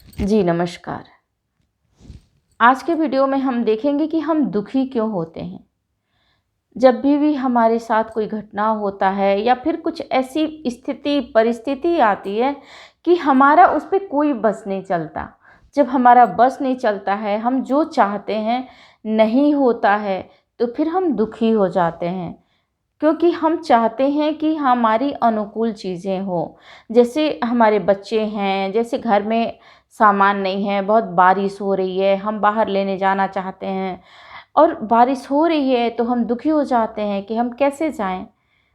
जी नमस्कार। आज के वीडियो में हम देखेंगे कि हम दुखी क्यों होते हैं। जब भी हमारे साथ कोई घटना होता है या फिर कुछ ऐसी स्थिति परिस्थिति आती है कि हमारा उस पे कोई बस नहीं चलता। जब हमारा बस नहीं चलता है, हम जो चाहते हैं नहीं होता है, तो फिर हम दुखी हो जाते हैं। क्योंकि हम चाहते हैं कि हमारी अनुकूल चीज़ें हों। जैसे हमारे बच्चे हैं, जैसे घर में सामान नहीं है, बहुत बारिश हो रही है, हम बाहर लेने जाना चाहते हैं और बारिश हो रही है तो हम दुखी हो जाते हैं कि हम कैसे जाएँ?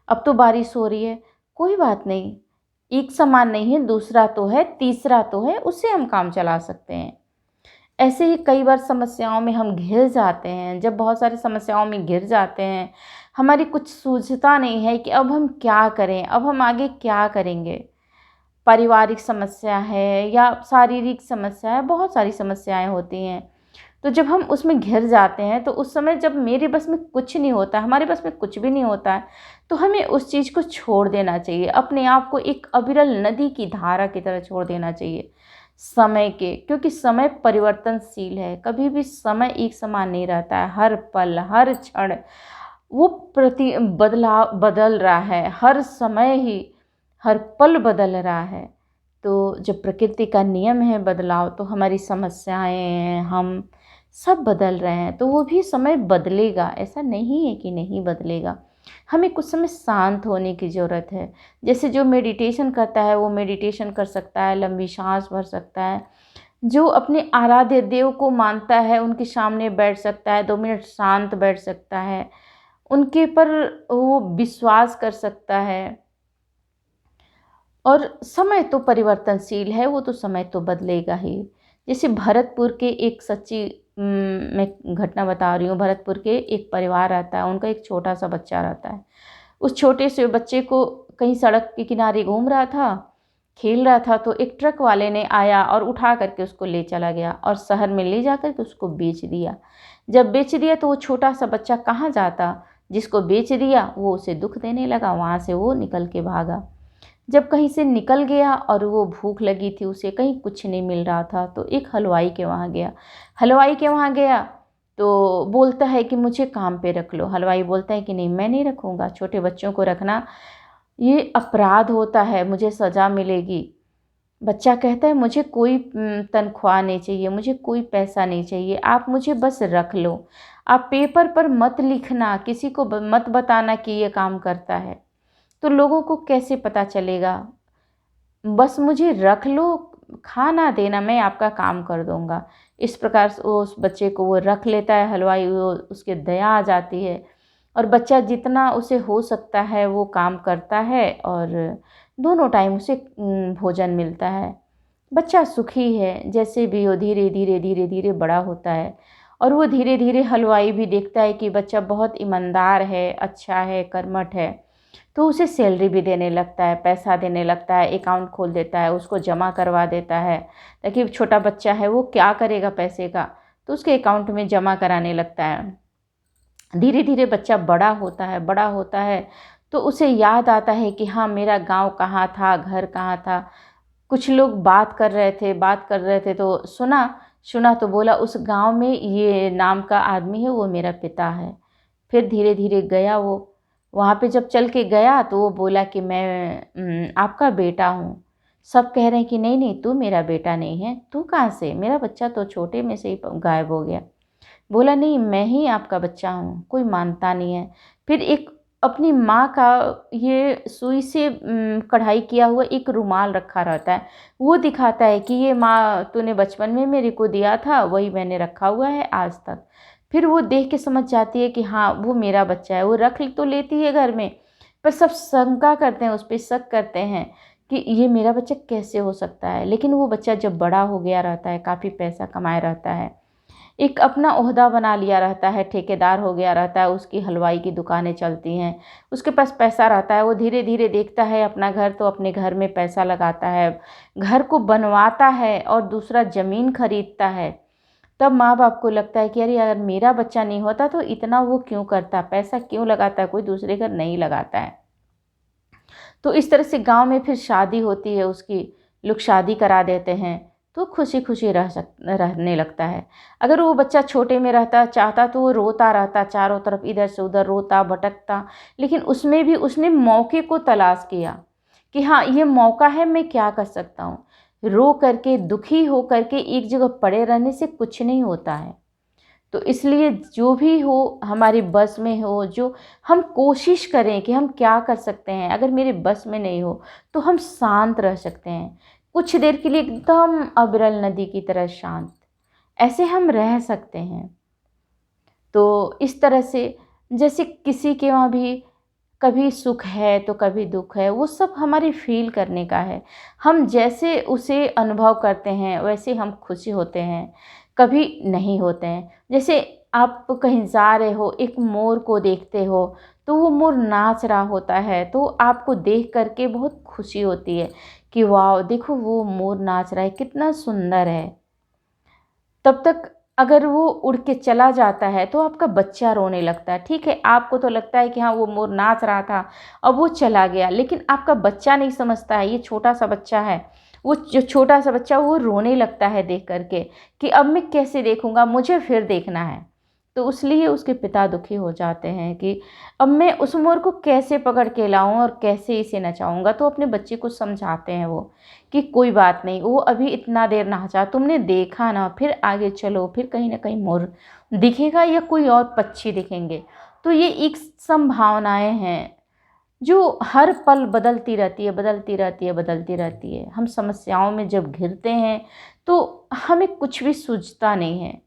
अब तो बारिश हो रही है, कोई बात नहीं, एक सामान नहीं है, दूसरा तो है, तीसरा तो है, उससे हम काम चला सकते हैं। ऐसे ही कई बार समस्याओं में हम घिर जाते हैं। जब बहुत सारी समस्याओं में घिर जाते हैं, हमारी कुछ सूझता नहीं है कि अब हम क्या करें, अब हम आगे क्या करेंगे। पारिवारिक समस्या है या शारीरिक समस्या है, बहुत सारी समस्याएं होती हैं। तो जब हम उसमें घिर जाते हैं, तो उस समय जब मेरे बस में कुछ नहीं होता, हमारे बस में कुछ भी नहीं होता है, तो हमें उस चीज़ को छोड़ देना चाहिए। अपने आप को एक अविरल नदी की धारा की तरह छोड़ देना चाहिए समय के, क्योंकि समय परिवर्तनशील है। कभी भी समय एक समान नहीं रहता है। हर पल, हर क्षण वो बदल रहा है। हर समय ही, हर पल बदल रहा है। तो जब प्रकृति का नियम है बदलाव, तो हमारी समस्याएं हैं, हम सब बदल रहे हैं, तो वो भी समय बदलेगा। ऐसा नहीं है कि नहीं बदलेगा। हमें कुछ समय शांत होने की ज़रूरत है। जैसे जो मेडिटेशन करता है वो मेडिटेशन कर सकता है, लंबी सांस भर सकता है। जो अपने आराध्य देव को मानता है, उनके सामने बैठ सकता है, 2 मिनट शांत बैठ सकता है, उनके पर वो विश्वास कर सकता है। और समय तो परिवर्तनशील है, वो तो समय तो बदलेगा ही। जैसे भरतपुर के एक सच्ची मैं घटना बता रही हूँ। भरतपुर के एक परिवार रहता है, उनका एक छोटा सा बच्चा रहता है। उस छोटे से बच्चे को कहीं सड़क के किनारे घूम रहा था, खेल रहा था, तो एक ट्रक वाले ने आया और उठा करके उसको ले चला गया और शहर में ले जा करके उसको बेच दिया। जब बेच दिया तो वो छोटा सा बच्चा कहाँ जाता, जिसको बेच दिया वो उसे दुख देने लगा, वहाँ से वो निकल के भागा। जब कहीं से निकल गया और वो भूख लगी थी उसे, कहीं कुछ नहीं मिल रहा था, तो एक हलवाई के वहाँ गया। हलवाई के वहाँ गया तो बोलता है कि मुझे काम पे रख लो। हलवाई बोलता है कि नहीं, मैं नहीं रखूँगा, छोटे बच्चों को रखना ये अपराध होता है, मुझे सज़ा मिलेगी। बच्चा कहता है मुझे कोई तनख्वाह नहीं चाहिए, मुझे कोई पैसा नहीं चाहिए, आप मुझे बस रख लो। आप पेपर पर मत लिखना, किसी को मत बताना कि ये काम करता है। तो लोगों को कैसे पता चलेगा? बस मुझे रख लो, खाना देना, मैं आपका काम कर दूँगा। इस प्रकार से वो उस बच्चे को वो रख लेता है हलवाई, वो उसके दया आ जाती है और बच्चा जितना उसे हो सकता है वो काम करता है और दोनों टाइम उसे भोजन मिलता है। बच्चा सुखी है, जैसे भी हो धीरे-धीरे बड़ा होता है और वो धीरे-धीरे हलवाई भी देखता है कि बच्चा बहुत ईमानदार है, अच्छा है, कर्मठ है। तो उसे सैलरी भी देने लगता है, पैसा देने लगता है, अकाउंट खोल देता है, उसको जमा करवा देता है, ताकि छोटा बच्चा है वो क्या करेगा पैसे का, तो उसके अकाउंट में जमा कराने लगता है। धीरे धीरे बच्चा बड़ा होता है, तो उसे याद आता है कि हाँ, मेरा गांव कहाँ था, घर कहाँ था। कुछ लोग बात कर रहे थे तो सुना तो बोला उस गांव में ये नाम का आदमी है, वो मेरा पिता है। फिर धीरे धीरे गया वो, वहाँ पे जब चल के गया तो वो बोला कि मैं आपका बेटा हूँ। सब कह रहे हैं कि नहीं नहीं, तू मेरा बेटा नहीं है, तू कहाँ से, मेरा बच्चा तो छोटे में से ही गायब हो गया। बोला नहीं, मैं ही आपका बच्चा हूँ। कोई मानता नहीं है। फिर एक अपनी माँ का ये सुई से कढ़ाई किया हुआ एक रुमाल रखा रहता है, वो दिखाता है कि ये माँ तूने बचपन में मेरे को दिया था, वही मैंने रखा हुआ है आज तक। फिर वो देख के समझ जाती है कि हाँ, वो मेरा बच्चा है। वो रख तो लेती है घर में, पर सब शंका करते हैं, उस पर शक करते हैं कि ये मेरा बच्चा कैसे हो सकता है। लेकिन वो बच्चा जब बड़ा हो गया रहता है, काफ़ी पैसा कमाया रहता है, एक अपना ओहदा बना लिया रहता है, ठेकेदार हो गया रहता है, उसकी हलवाई की दुकानें चलती हैं, उसके पास पैसा रहता है। वो धीरे धीरे देखता है अपना घर, तो अपने घर में पैसा लगाता है, घर को बनवाता है और दूसरा ज़मीन खरीदता है। तब माँ बाप को लगता है कि अरे अगर मेरा बच्चा नहीं होता तो इतना वो क्यों करता, पैसा क्यों लगाता है, कोई दूसरे घर नहीं लगाता है। तो इस तरह से गांव में फिर शादी होती है उसकी, लोग शादी करा देते हैं। तो खुशी खुशी रहने लगता है। अगर वो बच्चा छोटे में रहता चाहता तो वो रोता रहता, चारों तरफ इधर से उधर रोता भटकता, लेकिन उसमें भी उसने मौके को तलाश किया कि हाँ ये मौका है, मैं क्या कर सकता हूँ। रो करके दुखी हो करके एक जगह पड़े रहने से कुछ नहीं होता है। तो इसलिए जो भी हो हमारी बस में हो, जो हम कोशिश करें कि हम क्या कर सकते हैं। अगर मेरे बस में नहीं हो तो हम शांत रह सकते हैं, कुछ देर के लिए एकदम अविरल नदी की तरह शांत, ऐसे हम रह सकते हैं। तो इस तरह से जैसे किसी के वहाँ भी कभी सुख है तो कभी दुख है, वो सब हमारी फील करने का है। हम जैसे उसे अनुभव करते हैं वैसे हम खुशी होते हैं, कभी नहीं होते हैं। जैसे आप कहीं जा रहे हो, एक मोर को देखते हो तो वो मोर नाच रहा होता है, तो आपको देख करके बहुत खुशी होती है कि वाह देखो वो मोर नाच रहा है, कितना सुंदर है। तब तक अगर वो उड़ के चला जाता है तो आपका बच्चा रोने लगता है। ठीक है, आपको तो लगता है कि हाँ वो मोर नाच रहा था, अब वो चला गया, लेकिन आपका बच्चा नहीं समझता है, ये छोटा सा बच्चा है, वो जो छोटा सा बच्चा वो रोने लगता है देख करके कि अब मैं कैसे देखूंगा, मुझे फिर देखना है। तो इसलिए उसके पिता दुखी हो जाते हैं कि अब मैं उस मोर को कैसे पकड़ के लाऊं और कैसे इसे नचाऊंगा। तो अपने बच्चे को समझाते हैं वो कि कोई बात नहीं, वो अभी इतना देर नाचा, तुमने देखा ना, फिर आगे चलो, फिर कहीं ना कहीं मोर दिखेगा या कोई और पक्षी दिखेंगे। तो ये एक संभावनाएं हैं जो हर पल बदलती रहती है, बदलती रहती है, बदलती रहती है। हम समस्याओं में जब घिरते हैं तो हमें कुछ भी सूझता नहीं है।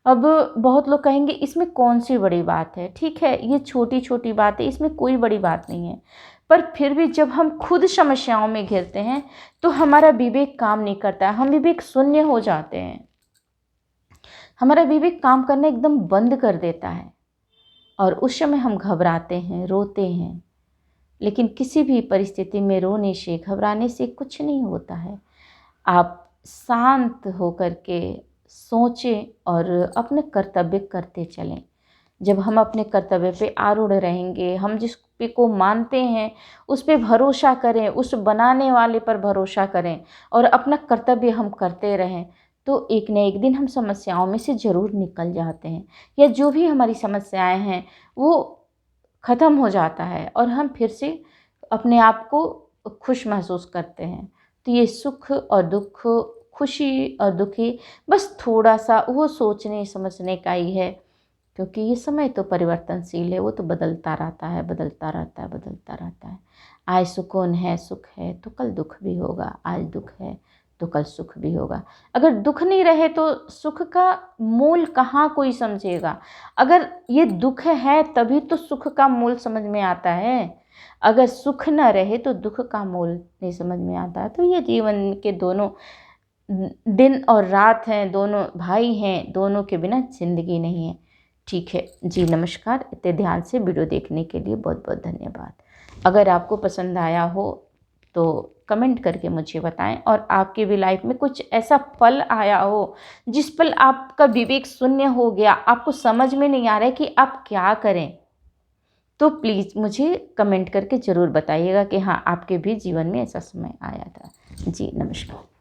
अब बहुत लोग कहेंगे इसमें कौन सी बड़ी बात है। ठीक है, ये छोटी छोटी बात है, इसमें कोई बड़ी बात नहीं है। पर फिर भी जब हम खुद समस्याओं में घिरते हैं तो हमारा विवेक काम नहीं करता है, हम विवेक शून्य हो जाते हैं, हमारा विवेक काम करना एकदम बंद कर देता है और उस समय हम घबराते हैं, रोते हैं। लेकिन किसी भी परिस्थिति में रोने से, घबराने से कुछ नहीं होता है। आप शांत होकर के सोचें और अपने कर्तव्य करते चलें। जब हम अपने कर्तव्य पे आरूढ़ रहेंगे, हम जिस पे को मानते हैं उस पे भरोसा करें, उस बनाने वाले पर भरोसा करें और अपना कर्तव्य हम करते रहें, तो एक न एक दिन हम समस्याओं में से ज़रूर निकल जाते हैं, या जो भी हमारी समस्याएं हैं वो ख़त्म हो जाता है और हम फिर से अपने आप को खुश महसूस करते हैं। तो ये सुख और दुख, खुशी और दुखी बस थोड़ा सा वो सोचने समझने का ही है, क्योंकि ये समय तो परिवर्तनशील है, वो तो बदलता रहता है, बदलता रहता है, बदलता रहता है। आज सुकून है, सुख है तो कल दुख भी होगा, आज दुख है तो कल सुख भी होगा। अगर दुख नहीं रहे तो सुख का मूल कहाँ कोई समझेगा। अगर ये दुख है तभी तो सुख का मूल समझ में आता है। अगर सुख न रहे तो दुख का मूल नहीं समझ में आता है। तो ये जीवन के दोनों दिन और रात हैं, दोनों भाई हैं, दोनों के बिना जिंदगी नहीं है। ठीक है जी, नमस्कार। इतने ध्यान से वीडियो देखने के लिए बहुत बहुत धन्यवाद। अगर आपको पसंद आया हो तो कमेंट करके मुझे बताएं, और आपके भी लाइफ में कुछ ऐसा पल आया हो जिस पल आपका विवेक शून्य हो गया, आपको समझ में नहीं आ रहा है कि आप क्या करें, तो प्लीज़ मुझे कमेंट करके ज़रूर बताइएगा कि हाँ आपके भी जीवन में ऐसा समय आया था। जी नमस्कार।